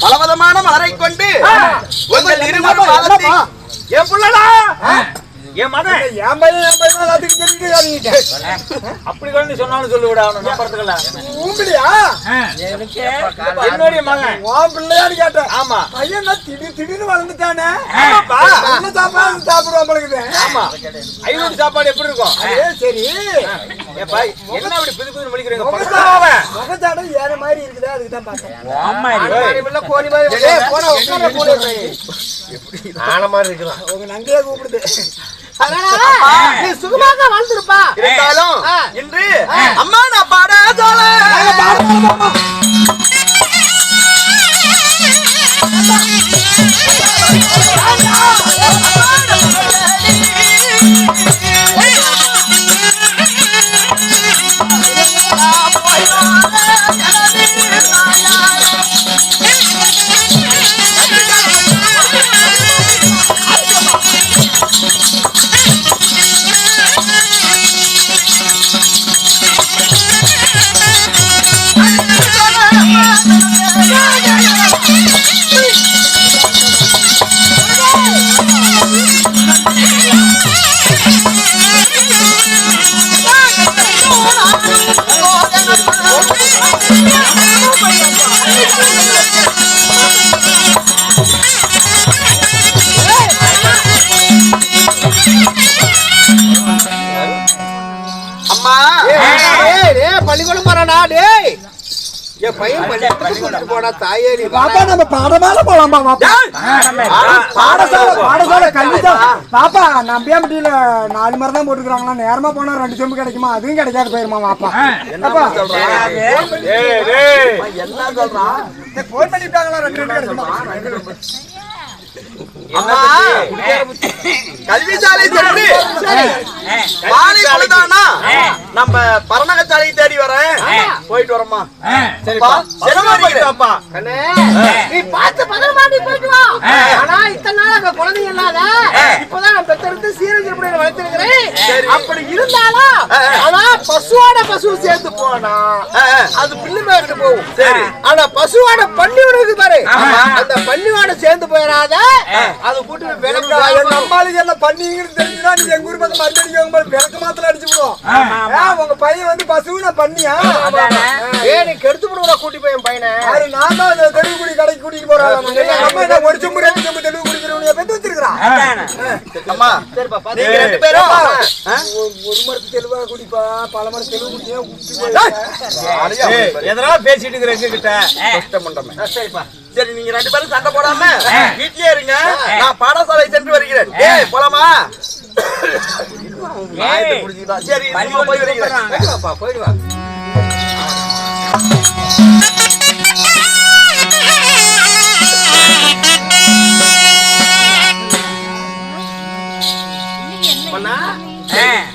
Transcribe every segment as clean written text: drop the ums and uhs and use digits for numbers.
பலவிதமான மலரை கொண்டு உங்கள் இருவரும் வாழத்தி என் புள்ளடா என் மகன் என் பையன் அதுக்கு தெரிஞ்சுட்டு அப்படி கொண்டு சொன்னாலும் சொல்லி விட அவனை நம்புறதுக்குள்ள உம்பிடியா என்னுடைய மகன் உன் பிள்ளையான்னு கேட்டேன். ஆமா பையன் திடீர்னு வளர்ந்துட்டானே சாப்பாடு சாப்பிடுவான் பழகுது. ஆமா 500 சாப்பாடு எப்படி இருக்கும்? சரி என்ன அப்படி புது புது முடிக்கிறீங்க? முகத்தாடம் ஏற மாதிரி இருக்குதா? அதுக்கு தான் பார்த்தேன். கோழி மாதிரி ஆன மாதிரி இருக்கலாம். உங்க நங்கையா கூப்பிடுது. சுகமாக வாழ்ந்துருப்பா. இருந்தாலும் இன்று அம்மா நான் பாட சொல்ல பள்ளிக்கூடம் போறானா? டேய் என் பையன் பள்ளிக்கூடம் போனா தாயேரி பாப்பா நம்ம பாடமால போலாமா? பாடசாலை கல்விதான் பாப்பா. நம்பியா முடியல 4 மரம் தான் போட்டுக்கிறாங்களா. நேரமா போனா 2 செம்பு கிடைக்குமா? அதுவும் கிடைக்காது போயிருமா பாப்பா. என்ன சொல்றான்? போன் பண்ணிட்டாங்களா? 2 கிடைக்குமா? கல்விசாலை சென்று மாலை பொழுதானா நம்ம பரணகசாலை தேடி வரேன். போயிட்டு வரமா? நீ பார்த்து பகரமாட்டி போயிட்டு வா. ஆனா இத்தனை நாள் அங்க குழந்தைங்க இல்லாத இப்பதான் நான் பெத்தெடுத்து சீரஞ்சல் வளர்த்திருக்கிறேன். அப்படி இருந்தாலும் ஆனா பசுவோட பசு சேர்த்து போனா அது பிள்ளை மேட்டு போகும். சரி ஆனா பசுவோட பன்னியோட பாரு அந்த பன்னியோட சேர்ந்து போயிடாத. அது கூட்டி நம்மளுக்கு என்ன பண்ணீங்கன்னு தெரிஞ்சுனா நீ எங்க ஊர் பக்கம் மறுபடியும் விளக்கு மாத்திரம் அடிச்சு விடுவோம். உங்க பையன் வந்து பசுனா பண்ணியா? நீ கெடுத்து விடுவா கூட்டி போய் என் பையனை. நான் தான் தெருவு குடி கடைக்கு கூட்டிட்டு போறேன். ஒரு செம்பு 2 செம்பு தெருவு குடிக்கிறவங்க பெற்று வச்சிருக்கிறான். ஒரு மரத்து தெளிவா குடிப்பா, பல மரம் தெளிவு குடிச்சா எதனா பேசிட்டு இருக்கிற எங்க கிட்ட கஷ்டம் பண்றேன். சரிப்பா சரி நீங்க 2 பேரும் சண்டை போடாம வீட்லயே இருங்க. நான் பாடசாலை சென்று வருகிறேன். போலாமா? சரி போய் வருகிறேன். போயிடுவா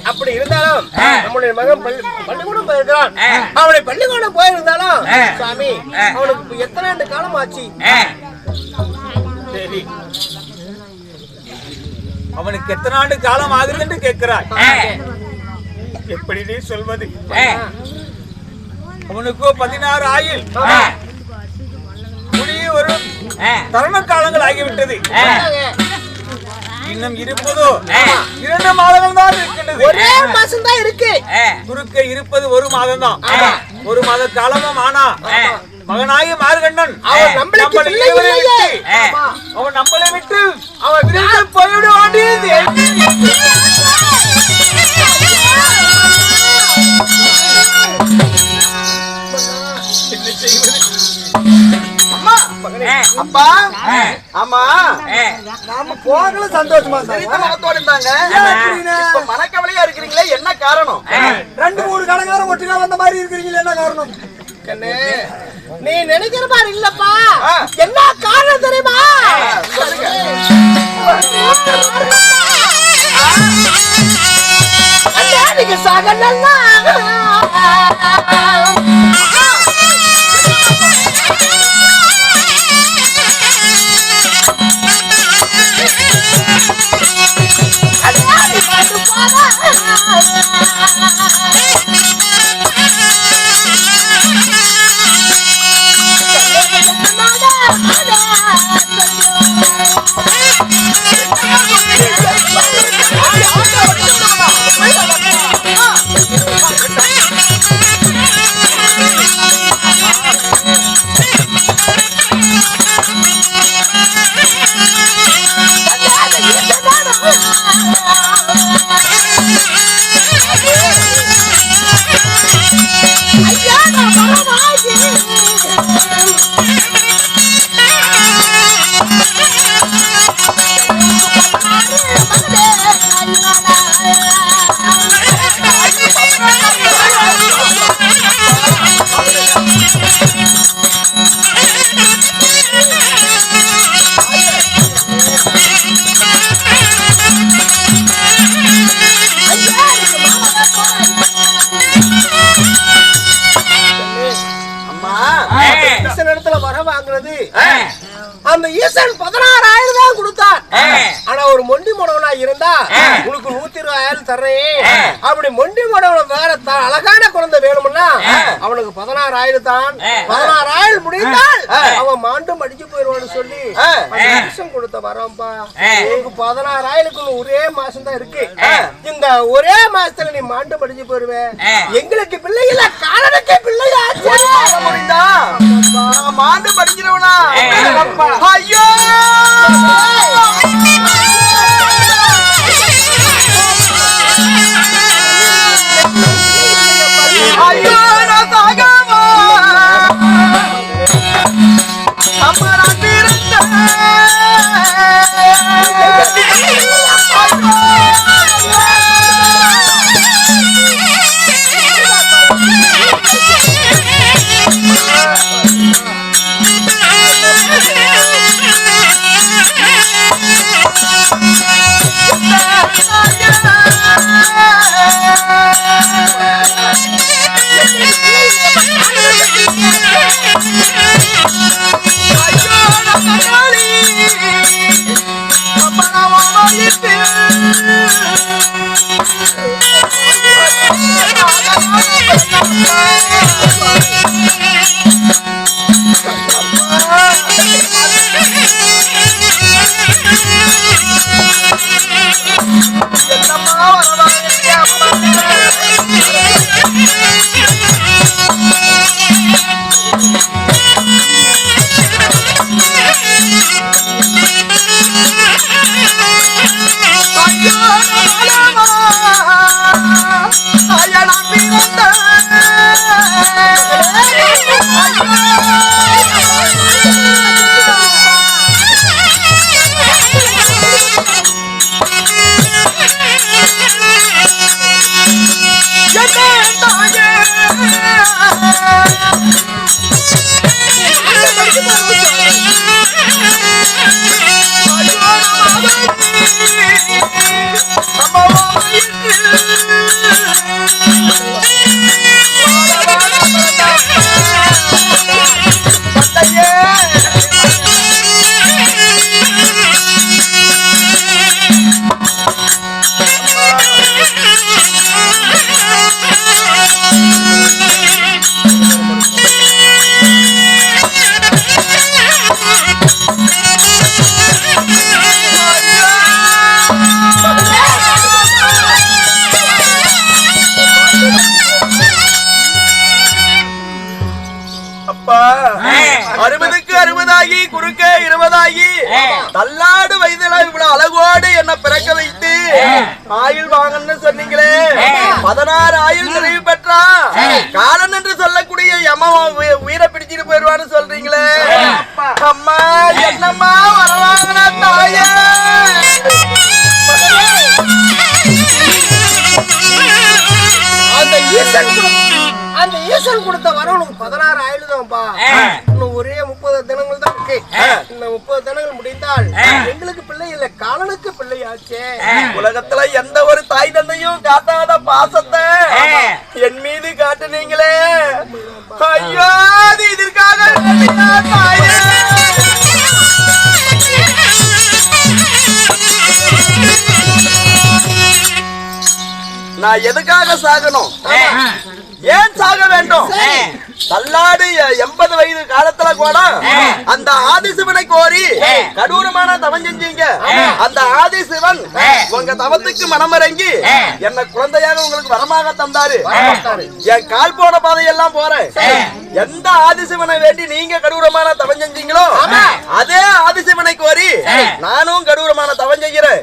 அப்படி இருந்தாலும் நம்முடைய மகன் பள்ளிக்கூடம் போயிருக்கிறான். அவனுடைய பள்ளிக்கூடம் போயிருந்தாலும் சாமி அவனுக்கு எத்தனை ஆண்டு காலம் ஆச்சு? சரி, அவனுக்கு எத்தனை ஆண்டு காலம் ஆகுது என்று கேட்கிறாய். எப்படி நீ சொல்வது? அவனுக்கோ 16 ஆயில் முடிய ஒரு தருண காலங்கள் ஆகிவிட்டது. இன்னும் இருப்பதோ 2 மாதங்கள் தான் இருக்கின்றது. ஒரே மாசம் தான் இருக்கு. குறுக்க இருப்பது 1 மாதம் தான். 1 மாத காலமும் ஆனா மகனாகி மார்கண்டன் அவன் நம்மளை விட்டு அவன் விரைந்து போய்விடுவான். அப்பா ஆமா நாம போகல சந்தோஷமா இருந்தாங்க. இப்ப மனக்கவலையா இருக்கிறீங்களே, என்ன காரணம்? 2-3 கடங்காரம் ஒட்டுக்கா வந்த மாதிரி இருக்கிறீங்களே, என்ன காரணம்? கண்ணே, நீ நினைக்கிற மாதிரி இல்லப்பா. என்ன காரணம் தெரியுமா? நீங்க சாகனா அந்த ஈசன் 16,000 தான் கொடுத்தான். ஆனா ஒரு மொண்டி மொடவனா இருந்தா உனக்கு 120,000 தர்றேன். அப்படி மொண்டி மொடவன வேற அழகான குழந்தை வேணும்னா அவனுக்கு 16,000 தான். 16,000 முடிந்தால் அவன் மாண்டும் அடிச்சு போயிருவான்னு சொல்லி ஈசன் கொடுத்த வரம்பா. உனக்கு 16,000 ஒரே மாசம் தான் இருக்கு. இந்த ஒரே மாசத்துல நீ மாண்டும் அடிச்சு போயிருவே. எங்களுக்கு பிள்ளை இல்ல, காலனுக்கே பிள்ளையா முடிந்தா மாண்டு படிக்கிறவனா? ஐயோ ஐயோ நான் சாகமா அம்மா நான் Come on. அறுபதுக்கு 60 குறுக்க 20 தள்ளாடு வயதுல இவ்வளவு அழகோடு என்ன பிறக்க வைத்து ஆயுள் வாங்கன்னு சொன்னீங்களே 16 ஆயுள் நிறைவு பெற்றா காலன் என்று சொல்லக்கூடிய யம உயிரை பிடிச்சிட்டு போயிடுவான்னு சொல்றீங்களே அம்மா என்னம்மா வரவாங்கனா தாயே அந்த ஈசன் கொடுத்த வரவனுக்கு 16 ஆயிடுதான்பா. இன்னும் ஒரே 30 தினங்கள் தான் இருக்கு. இந்த 30 தினங்கள் முடிந்தால் எங்களுக்கு பிள்ளை இல்ல காலனுக்கு பிள்ளையாச்சே. உலகத்துல எந்த ஒரு தாய் தந்தையும் காட்டாத பாசத்தை என் மீது காட்டுனீங்களே. ஐயோ இதற்காக தாயே நான் எதுக்காக சாகணும்? ஏன் சாக வேண்டும்? தள்ளாடு 80 வயது காலத்துல கூட அந்த ஆதிசிவனை கோரி கடூரமான தவம் செஞ்சீங்க. அந்த ஆதிசிவன் உங்க தவத்துக்கு மனமிறங்கி என்ன குழந்தையாக உங்களுக்கு வரமாக தந்தாரு. என் கால் போன பாதையெல்லாம் போறேன். எந்த ஆதிசிவனை வேண்டி நீங்க கடூரமான தவம் செஞ்சீங்களோ அதே ஆதிசிவனை கோரி நானும் கடூரமான தவம் செய்கிறேன்.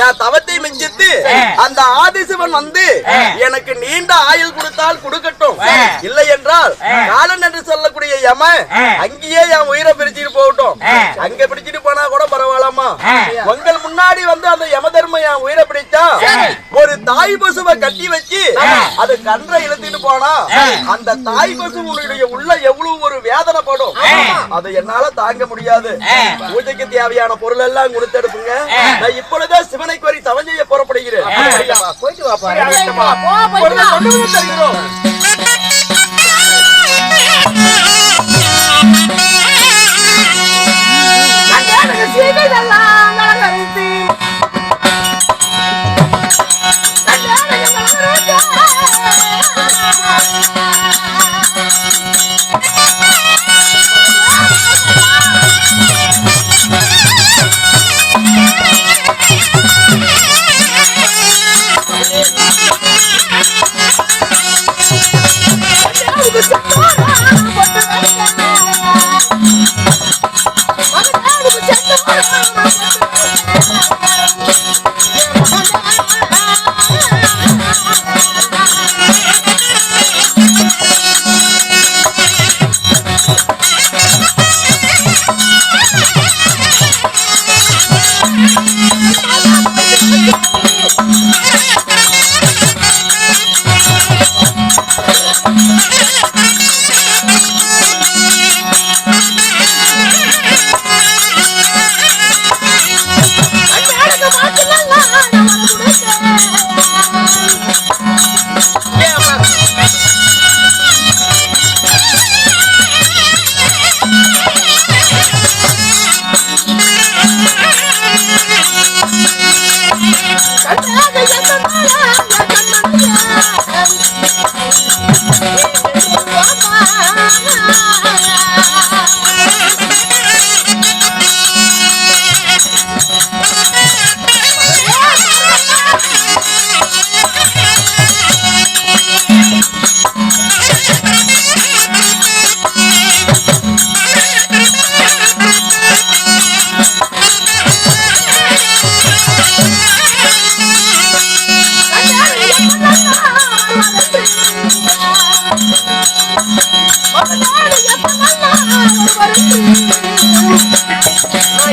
என் தவத்தை மிஞ்சித்து அந்த ஆதிசிவன் வந்து எனக்கு நீண்ட ஆயுள் கொடுத்தால் கொடுக்கட்டும். இல்லை என்றால் காலன் என்று சொல்லக்கூடிய யம அங்கேயே என் உயிரை பிரிச்சுட்டு போகட்டும். அங்க பிடிச்சிட்டு போனா கூட பரவாயில்லம்மா. உங்கள் முன்னாடி வந்து அந்த யம தர்மம் என் உயிரை பிடிச்சா ஒரு தாய் பசுவை கட்டி வச்சு அது கன்றை இழுத்துட்டு போனா அந்த தாய் பசுடைய உள்ள எவ்வளவு ஒரு வேதனை படும். அதை என்னால தாங்க முடியாது. பூஜைக்கு தேவையான பொருள் எல்லாம் கொடுத்தெடுப்புங்க. நான் இப்பொழுதே சிவனை கோரி தவம் செய்ய புறப்படுகிறேன். போயிட்டு வாப்பா. தருகிறோம்.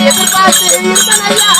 எதிர்பார்த்து இருப்பனையா